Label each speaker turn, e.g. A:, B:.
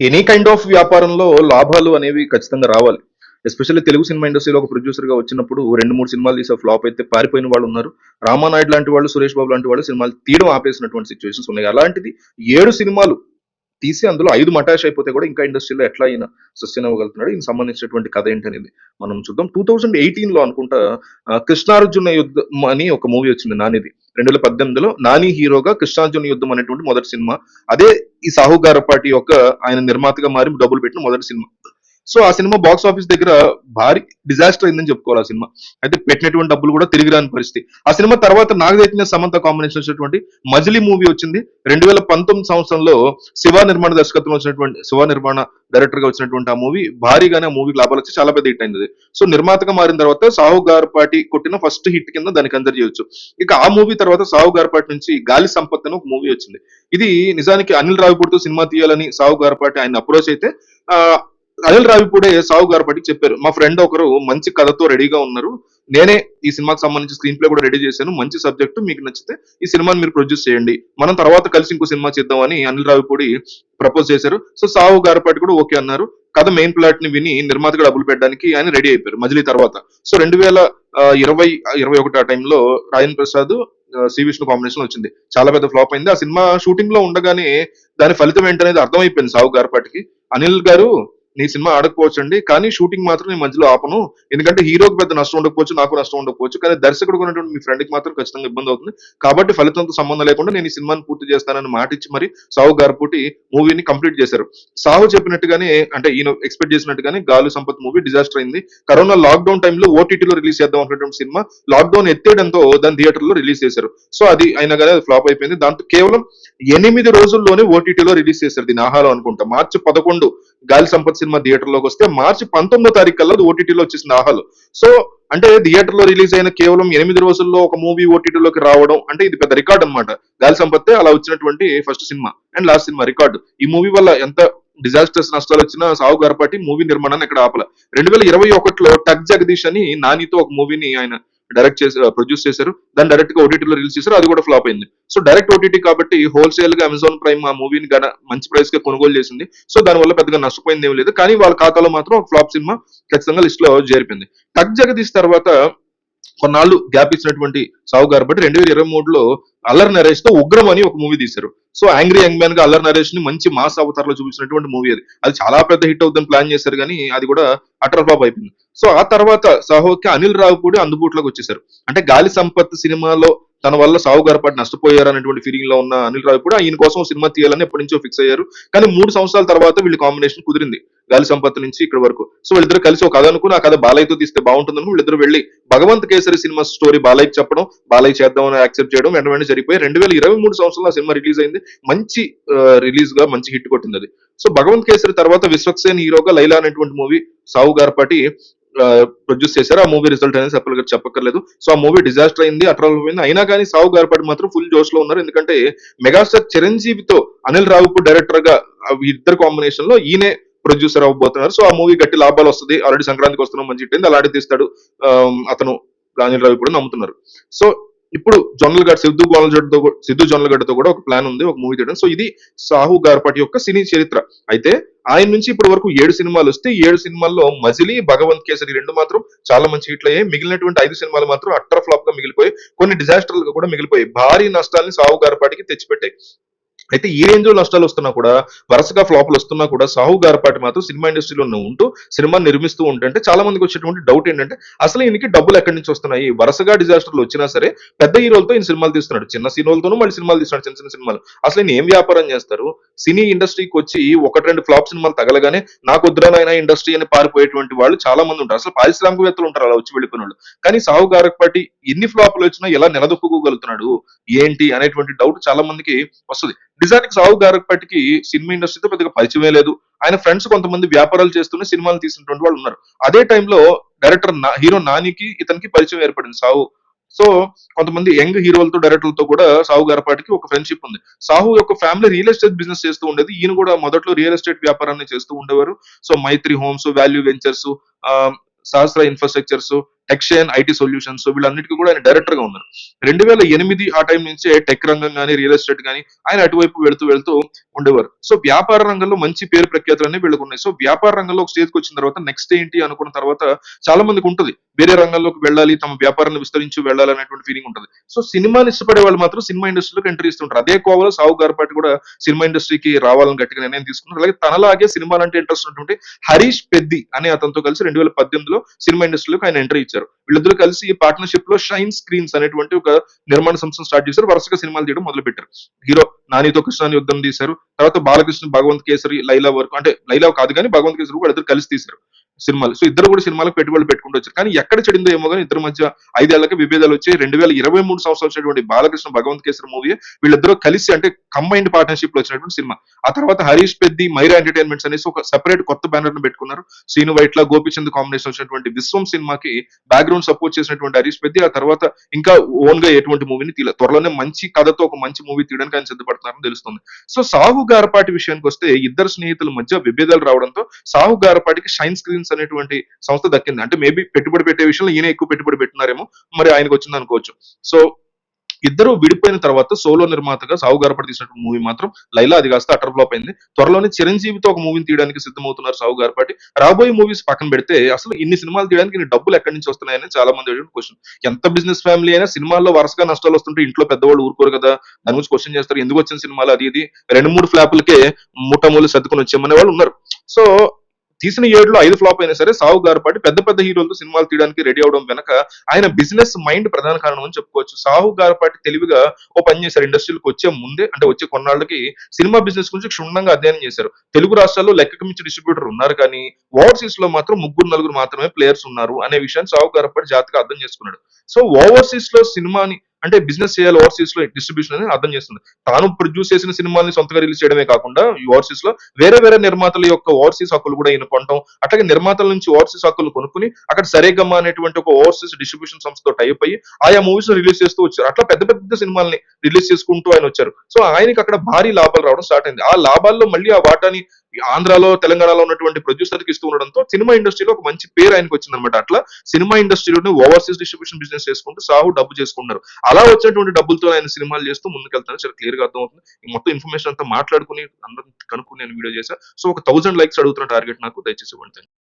A: Any kind of వ్యాపారంలో లాభాలు అనేవి ఖచ్చితంగా రావాలి. ఎస్పెషల్లీ తెలుగు సినిమా ఇండస్ట్రీలో ఒక ప్రొడ్యూసర్‌గా వచ్చినప్పుడు 2, 3 సినిమాలు తీసి ఫ్లాప్ అయితే పారిపోయిన వాళ్ళున్నారు. రామానాయుడు లాంటి వాళ్ళు, సురేష్ బాబు లాంటి వాళ్ళు సినిమాలు తీయడం ఆపేసినటువంటి సిట్యుయేషన్స్ ఉన్నాయి. అలాంటిది 7 సినిమాలు తీసి అందులో 5 మటాష్ అయిపోతే కూడా ఇంకా ఇండస్ట్రీలో ఎట్లా ఈయన సస్టైన్ అవ్వగలుగుతున్నాడు? ఈయనకి సంబంధించినటువంటి కథ ఏంటనేది మనం చూద్దాం. 2018లో అనుకుంటా 'కృష్ణార్జున యుద్ధం' అని ఒక మూవీ వచ్చింది నానిది. 2018లో నాని హీరోగా 'కృష్ణార్జున యుద్ధం' అనేటువంటి మొదటి సినిమా. అదే ఈ 'సాహు గారపాటి' యొక్క ఆయన నిర్మాతగా మారి డబ్బులు పెట్టిన మొదటి సినిమా. సో ఆ సినిమా బాక్స్ ఆఫీస్ దగ్గర భారీ డిజాస్టర్ అయిందని చెప్పుకోవాలి ఆ సినిమా. అయితే పెట్టినటువంటి డబ్బులు కూడా తిరిగి రాని పరిస్థితి. ఆ సినిమా తర్వాత నాగ చైతన్య సమంత కాంబినేషన్ వచ్చినటువంటి 'మజిలీ' మూవీ వచ్చింది. 2019 సంవత్సరంలో శివ నిర్మాణ దర్శకత్వం వచ్చినటువంటి శివ నిర్మాణ డైరెక్టర్ గా వచ్చినటువంటి ఆ మూవీ భారీగానే ఆ మూవీకి లాభాలు వచ్చి చాలా పెద్ద హిట్ అయింది. సో నిర్మాతగా మారిన తర్వాత సాహు గార్పాటి కొట్టిన ఫస్ట్ హిట్ కింద దాన్ని కన్సిడర్ చేయొచ్చు. ఇక ఆ మూవీ తర్వాత సాహు గార్పాటి నుంచి 'గాలి సంపత్' అని ఒక మూవీ వచ్చింది. ఇది నిజానికి అనిల్ రావిపూడితో సినిమా తీయాలని సాహు గార్పాటి ఆయన అప్రోచ్ అయితే ఆ, అనిల్ రావిపూడే సాహు గార్పాటికి చెప్పారు, మా ఫ్రెండ్ ఒకరు మంచి కథతో రెడీగా ఉన్నారు, నేనే ఈ సినిమాకి సంబంధించి స్క్రీన్ ప్లే కూడా రెడీ చేశాను, మంచి సబ్జెక్ట్, మీకు నచ్చితే ఈ సినిమాని మీరు ప్రొడ్యూస్ చేయండి, మనం తర్వాత కలిసి ఇంకో సినిమా చేద్దామని అనిల్ రావిపూడి ప్రపోజ్ చేశారు. సో సాహు గార్పాటి కూడా ఓకే అన్నారు. కథ మెయిన్ ప్లాట్ ని విని నిర్మాతగా డబ్బులు పెట్టడానికి ఆయన రెడీ అయిపోయారు మజిలీ తర్వాత. సో 2021 ఆ టైంలో రాజేంద్ర ప్రసాద్ సి విష్ణు కాంబినేషన్ వచ్చింది. చాలా పెద్ద ఫ్లాప్ అయింది. ఆ సినిమా షూటింగ్ లో ఉండగానే దాని ఫలితం ఏంటనేది అర్థమైపోయింది సాహు గార్పాటికి. అనిల్ గారు, నీ సినిమా ఆడకపోవచ్చండి, కానీ షూటింగ్ మాత్రం నేను మధ్యలో ఆపను, ఎందుకంటే హీరోకి పెద్ద నష్టం ఉండకపోవచ్చు, నాకు నష్టం ఉండకపోవచ్చు, కానీ దర్శకుడు ఉన్నటువంటి మీ ఫ్రెండ్కి మాత్రం ఖచ్చితంగా ఇబ్బంది అవుతుంది, కాబట్టి ఫలితంతో సంబంధం లేకుండా నేను ఈ సినిమాని పూర్తి చేస్తానని మాట ఇచ్చి మరి సాహు గార్పూటి మూవీని కంప్లీట్ చేశారు. సాహు చెప్పినట్టుగానే, అంటే ఈయన ఎక్స్పెక్ట్ చేసినట్టుగానే గాలి సంపత్ మూవీ డిజాస్టర్ అయింది. కరోనా లాక్డౌన్ టైంలో ఓటీటీలో రిలీజ్ చేద్దాం అనుకున్నటువంటి సినిమా లాక్డౌన్ ఎత్తేయడంతో దాన్ని థియేటర్లో రిలీజ్ చేశారు. సో అది అయినా కానీ అది ఫ్లాప్ అయిపోయింది. దాంతో కేవలం 8 రోజుల్లోనే ఓటీటీలో రిలీజ్ చేశారు దీని ఆహాలో అనుకుంటా. మార్చి 11 గాలి సంపత్ సినిమా థియేటర్ లోకి వస్తే మార్చి 19 తారీఖు కల్లా అది ఓటీటీలో వచ్చేసింది ఆహాలో. సో అంటే థియేటర్ లో రిలీజ్ అయిన కేవలం 8 రోజుల్లో ఒక మూవీ ఓటీటీలోకి రావడం అంటే ఇది పెద్ద రికార్డ్ అన్నమాట. గాలి సంపత్తే అలా వచ్చినటువంటి first cinema and last cinema record. ఈ మూవీ వల్ల ఎంత డిజాస్టర్స్ నష్టాలు వచ్చినా సాహు గార్పాటి మూవీ నిర్మాణాన్ని ఎక్కడ ఆపల. 2021లో టక్ జగదీష్ అని నానితో ఒక మూవీని ఆయన డైరెక్ట్ చేసి ప్రొడ్యూస్ చేశారు. దాన్ని డైరెక్ట్ గా ఓటీటీలో రిలీజ్ చేశారు, అది కూడా ఫ్లాప్ అయింది. సో డైరెక్ట్ ఓటీటీ కాబట్టి హోల్సేల్ గా అమెజాన్ ప్రైమ్ ఆ మూవీని మంచి ప్రైస్ గా కొనుగోలు చేసింది. సో దానివల్ల పెద్దగా నష్టపోయింది ఏం లేదు, కానీ వాళ్ళ ఖాతాలో మాత్రం ఒక ఫ్లాప్ సినిమా ఖచ్చితంగా లిస్ట్ లో చేరిపోయింది. టక్ జగదీష్ తర్వాత కొన్నాళ్ళు గ్యాప్ ఇచ్చినటువంటి సాహు గార్పాటి 2023లో అల్లరి నరేష్ తో ఉగ్రం అని ఒక మూవీ తీశారు. సో యాంగ్రీ యంగ్ మ్యాన్ గా అల్లరి నరేష్ ని మంచి మాస్ అవతారంలో చూపించినటువంటి మూవీ అది. అది చాలా పెద్ద హిట్ అవుతుందని ప్లాన్ చేశారు, కానీ అది కూడా అటర్ ఫ్లాప్ అయిపోయింది. సో ఆ తర్వాత సాహుకి అనిల్ రావిపూడి అందుబాటులోకి వచ్చేసారు. అంటే గాలి సంపత్ సినిమాలో తన వల్ల సాహు గార్పాటి నష్టపోయారు అనేటువంటి ఫీలింగ్ లో ఉన్న అనిల్ రావిపూడి ఈయన కోసం సినిమా తీయాలని ఎప్పటి నుంచో ఫిక్స్ అయ్యారు. కానీ 3 సంవత్సరాల తర్వాత వీళ్ళ కాంబినేషన్ కుదిరింది గాలి సంపత్ నుంచి ఇక్కడ వరకు. సో వీళ్ళిద్దరు కలిసి ఒక కథ అనుకుని ఆ కథ బాలయ్యతో తీస్తే బాగుంటుందని వీళ్ళిద్దరు వెళ్ళి భగవంత్ కేసరి సినిమా స్టోరీ బాలయ్యకి చెప్పడం, బాలయ్య చేద్దామని యాక్సెప్ట్ చేయడం వెంట వెంటనే జరిగిపోయి 2023 సంవత్సరంలో ఆ సినిమా రిలీజ్ అయింది. మంచి రిలీజ్ గా మంచి హిట్ కొట్టింది అది. సో భగవంత్ కేసరి తర్వాత విశ్వక్సేన్ హీరోగా లైలా అనేటువంటి మూవీ సాహు గార్పాటి ప్రొడ్యూస్ చేశారు. ఆ మూవీ రిజల్ట్ అనేది చెప్పక్కర్లేదు. సో ఆ మూవీ డిజాస్టర్ అయింది, అట్రాల్ పోయింది. అయినా కానీ సాహు గార్పాటి మాత్రం ఫుల్ జోష్ లో ఉన్నారు. ఎందుకంటే మెగాస్టార్ చిరంజీవితో అనిల్ రావిపూడి డైరెక్టర్ గా ఇద్దరు కాంబినేషన్ లో ఈయనే ప్రొడ్యూసర్ అవ్వబోతున్నారు. సో ఆ మూవీ గట్టి లాభాలు వస్తుంది, ఆల్రెడీ సంక్రాంతికి వస్తున్నాం మంచి హిట్ అయింది, అలాంటి తీస్తాడు అతను అనిల్ రావిపూడి నమ్ముతున్నారు. సో ఇప్పుడు జొన్నలగడ్డ సిద్ధు జొన్నలగడ్డతో కూడా ఒక ప్లాన్ ఉంది, ఒక మూవీ తీయడం. సో ఇది సాహు గార్పాటి యొక్క సినీ చరిత్ర. అయితే ఆయన నుంచి ఇప్పటి వరకు 7 సినిమాలు వస్తే 7 సినిమాల్లో మజిలీ, భగవంత్ కేసరి 2 మాత్రం చాలా మంచి హిట్లు అయ్యాయి. మిగిలినటువంటి 5 సినిమాలు మాత్రం అట్టర్ ఫ్లాప్ గా మిగిలిపోయి, కొన్ని డిజాస్టర్లుగా కూడా మిగిలిపోయి భారీ నష్టాలని సాహు గార్పాటికి తెచ్చిపెట్టాయి. అయితే ఈ రేంజ్ లో నష్టాలు వస్తున్నా కూడా, వరుసగా ఫ్లాపులు వస్తున్నా కూడా సాహు గార్పాటి మాత్రం సినిమా ఇండస్ట్రీలో ఉంటూ సినిమా నిర్మిస్తూ ఉంటే చాలా మందికి వచ్చేటువంటి డౌట్ ఏంటంటే అసలు ఈయనకి డబ్బులు ఎక్కడి నుంచి వస్తున్నాయి? వరుసగా డిజాస్టర్లు వచ్చినా సరే పెద్ద హీరోలతో ఈయన సినిమాలు తీస్తున్నాడు, చిన్న హీరోలతోనూ మళ్ళీ సినిమాలు తీస్తున్నాడు, చిన్న చిన్న సినిమాలు. అసలు ఈయన ఏం వ్యాపారం చేస్తారు? సినీ ఇండస్ట్రీకి వచ్చి 1-2 ఫ్లాప్ సినిమాలు తగలగానే నాకు వద్దురానైనా ఇండస్ట్రీ అని పారిపోయేటువంటి వాళ్ళు చాలా మంది ఉంటారు. అసలు పారిశ్రామికవేత్తలు ఉంటారు అలా వచ్చి వెళ్ళిపోయిన వాళ్ళు. కానీ సాహు గార్పాటి ఎన్ని ఫ్లాపులు వచ్చినా ఎలా నిలదొక్కుకోగలుగుతున్నాడు ఏంటి అనేటువంటి డౌట్ చాలా మందికి వస్తుంది. నిజానికి సాహు గారప్పటికి సినిమా ఇండస్ట్రీతో పెద్దగా పరిచయమే లేదు. ఆయన ఫ్రెండ్స్ కొంతమంది వ్యాపారాలు చేస్తూనే సినిమాలు తీసినటువంటి వాళ్ళు ఉన్నారు. అదే టైంలో హీరో నానికి ఇతనికి పరిచయం ఏర్పడింది సాహు. సో కొంతమంది యంగ్ హీరోలతో డైరెక్టర్లతో కూడా సాహు గారపాటికి ఒక ఫ్రెండ్షిప్ ఉంది. సాహు యొక్క ఫ్యామిలీ రియల్ ఎస్టేట్ బిజినెస్ చేస్తూ ఉండేది. ఈయన కూడా మొదట్లో రియల్ ఎస్టేట్ వ్యాపారాన్ని చేస్తూ ఉండేవారు. So Maithri homes, value ventures, Sahasra infrastructures, టెక్షన్, ఐటీ సొల్యూషన్స్ వీళ్ళన్నిటికీ కూడా ఆయన డైరెక్టర్ గా ఉన్నారు. 2008 ఆ టైం నుంచే టెక్ రంగం కానీ, రియల్ ఎస్టేట్ కానీ ఆయన అటువైపు వెళ్తూ వెళ్తూ ఉండేవారు. సో వ్యాపార రంగంలో మంచి పేరు ప్రఖ్యాతులన్నీ వీళ్ళకు ఉన్నాయి. సో వ్యాపార రంగంలో ఒక స్టేజ్కి వచ్చిన తర్వాత నెక్స్ట్ ఏంటి అనుకున్న తర్వాత చాలా మందికి ఉంటుంది వేరే రంగంలోకి వెళ్ళాలి, తమ వ్యాపారాన్ని విస్తరించి వెళ్ళాలి అనేటువంటి ఫీలింగ్ ఉంటుంది. సో సినిమాని ఇష్టపడే వాళ్ళు మాత్రం సినిమా ఇండస్ట్రీలోకి ఎంట్రీ ఇస్తుంటారు. అదే కోవలో సావు గార్పాటి కూడా సినిమా ఇండస్ట్రీకి రావాలని గట్టిగా నిర్ణయం తీసుకున్నారు. అలాగే తనలాగే సినిమాలంటే ఇంట్రెస్ట్ ఉన్నటువంటి హరీష్ పెద్ది అనే అతనితో కలిసి 2018లో సినిమా ఇండస్ట్రీలోకి ఆయన ఎంట్రీ ఇచ్చారు. వీళ్ళిద్దరూ కలిసి ఈ పార్ట్నర్షిప్ లో షైన్ స్క్రీన్స్ అనేటువంటి ఒక నిర్మాణ సంస్థను స్టార్ట్ చేశారు. వరుసగా సినిమాలు తీయడం మొదలు పెట్టారు. హీరో నానితో కృష్ణాని యుద్ధం తీశారు. తర్వాత బాలకృష్ణ భగవంత్ కేసరి, లైలా వరకు, అంటే లైలా కాదు కానీ భగవంత్ కేసరి వాళ్ళిద్దరు కలిసి తీశారు సినిమాలు. సో ఇద్దరు కూడా సినిమాలకు పెట్టుబడులు పెట్టుకుంటూ వచ్చారు. కానీ ఎక్కడ చెడిందో ఏమో కానీ ఇద్దరి మధ్య 5 ఏళ్లకి విభేదాలు వచ్చాయి. 2023 సంవత్సరం వచ్చినటువంటి బాలకృష్ణ భగవంత్ కేసరి మూవీ వీళ్ళిద్దరూ కలిసి అంటే కంబైన్డ్ పార్ట్నర్షిప్ లో వచ్చినటువంటి సినిమా. ఆ తర్వాత హరీష్ పెద్ది, మైరా ఎంటర్టైన్మెంట్స్ అనేసి ఒక సెపరేట్ కొత్త బ్యానర్ ను పెట్టుకున్నారు. శ్రీను వైట్ల, గోపిచంద్ కాంబినేషన్ వచ్చినటువంటి విశ్వం సినిమాకి బ్యాక్గ్రౌండ్ సపోర్ట్ చేసినటువంటి హరీష్ పెద్ది ఆ తర్వాత ఇంకా ఓన్ గా ఎటువంటి మూవీని తీయలేదు. త్వరలోనే మంచి కథతో ఒక మంచి మూవీ తీయడానికి ఆయన సిద్ధపడుతున్నారని తెలుస్తుంది. సో సాహు గారపాటి విషయానికి వస్తే ఇద్దరు స్నేహితుల మధ్య విభేదాలు రావడంతో సాహు గారపాటికి షైన్ స్క్రీన్స్ అనేటువంటి సంస్థ దక్కింది. అంటే మేబీ పెట్టుబడి పెట్టే విషయంలో ఈయన ఎక్కువ పెట్టుబడి పెట్టినారేమో, మరి ఆయనకు వచ్చింది అనుకోవచ్చు. సో ఇద్దరు విడిపోయిన తర్వాత సోలో నిర్మాతగా సాహు గారపాటి తీసినటువంటి మూవీ మాత్రం లైలా, అది కాస్త అటర్ ఫ్లాప్ అయింది. త్వరలోనే చిరంజీవితో ఒక మూవీని తీయడానికి సిద్ధమవుతున్నారు సాహు గారపాటి. రాబోయే మూవీస్ పక్కన పెడితే అసలు ఇన్ని సినిమాలు తీయడానికి ఇన్ని డబ్బులు ఎక్కడి నుంచి వస్తున్నాయని చాలా మంది అడిగిన క్వశ్చన్. ఎంత బిజినెస్ ఫ్యామిలీ అయినా సినిమాల్లో వరుసగా నష్టాలు వస్తుంటే ఇంట్లో పెద్దవాళ్ళు ఊరుకోరు కదా, దాని గురించి క్వశ్చన్ చేస్తారు. ఎందుకు వచ్చిన సినిమాలు అది ఇది 2-3 ఫ్లాపులకే మూటమూలు సర్దుకొని వచ్చామనే వాళ్ళు ఉన్నారు. సో తీసిన 7లో 5 ఫ్లాప్ అయినా సరే సాహు గారపాటి పెద్ద పెద్ద హీరోలతో సినిమాలు తీయడానికి రెడీ అవడం వెనక ఆయన బిజినెస్ మైండ్ ప్రధాన కారణం అని చెప్పుకోవచ్చు. సాహు గారపాటి తెలివిగా ఓ పని చేశారు. ఇండస్ట్రీకి వచ్చే ముందే, అంటే వచ్చే కొన్నాళ్ళకి సినిమా బిజినెస్ గురించి క్షుణ్ణంగా అధ్యయనం చేశారు. తెలుగు రాష్ట్రాల్లో లెక్కకు మించి డిస్ట్రిబ్యూటర్ ఉన్నారు కానీ ఓవర్సీస్ లో మాత్రం 3-4 మాత్రమే ప్లేయర్స్ ఉన్నారు అనే విషయాన్ని సాహు గారపాటి జాగ్రత్తగా అర్థం చేసుకున్నాడు. సో ఓవర్సీస్ లో సినిమాని అంటే బిజినెస్ చేయాలి, ఓవర్సీస్ లో డిస్ట్రిబ్యూషన్ అనేది అర్థం చేస్తుంది. తాను ప్రొడ్యూస్ చేసిన సినిమాల్ని సొంతగా రిలీజ్ చేయడమే కాకుండా ఈ ఓవర్సీస్ లో వేరే వేరే నిర్మాతల యొక్క ఓవర్సీస్ హక్కులు కూడా ఈయన కొనటం, అట్లాగే నిర్మాతల నుంచి ఓవర్సీస్ హక్కులు కొనుక్కుని అక్కడ సరేగమ్మ అనేటువంటి ఒక ఓవర్సీస్ డిస్ట్రిబ్యూషన్ సంస్థతో టైప్ అయ్యి ఆయా మూవీస్ రిలీజ్ చేస్తూ వచ్చారు. అట్లా పెద్ద పెద్ద సినిమాల్ని రిలీజ్ చేసుకుంటూ ఆయన వచ్చారు. సో ఆయనకి అక్కడ భారీ లాభాలు రావడం స్టార్ట్ అయింది. ఆ లాభాల్లో మళ్ళీ ఆ వాటాని ఆంధ్రాలో, తెలంగాణలో ఉన్నటువంటి ప్రొడ్యూసర్కి ఇస్తూ ఉండడంతో సినిమా ఇండస్ట్రీలో ఒక మంచి పేరు ఆయనకు వచ్చింది అనమాట. అట్లా సినిమా ఇండస్ట్రీలోనే ఓవర్సీస్ డిస్ట్రిబ్యూషన్ బిజినెస్ చేసుకుంటూ సాహు డబ్బు చేసుకున్నారు. అలా వచ్చినటువంటి డబ్బులతో ఆయన సినిమాలు చేస్తూ ముందుకెళ్తాను చాలా క్లియర్ గా అర్థమవుతుంది. ఈ మొత్తం ఇన్ఫర్మేషన్ అంతా మాట్లాడుకుని అందరం కనుక్కుని నేను వీడియో చేశా. సో ఒక 1000 లైక్స్ అడుగుతున్న టార్గెట్ నాకు, దయచేసి ఇవ్వండి.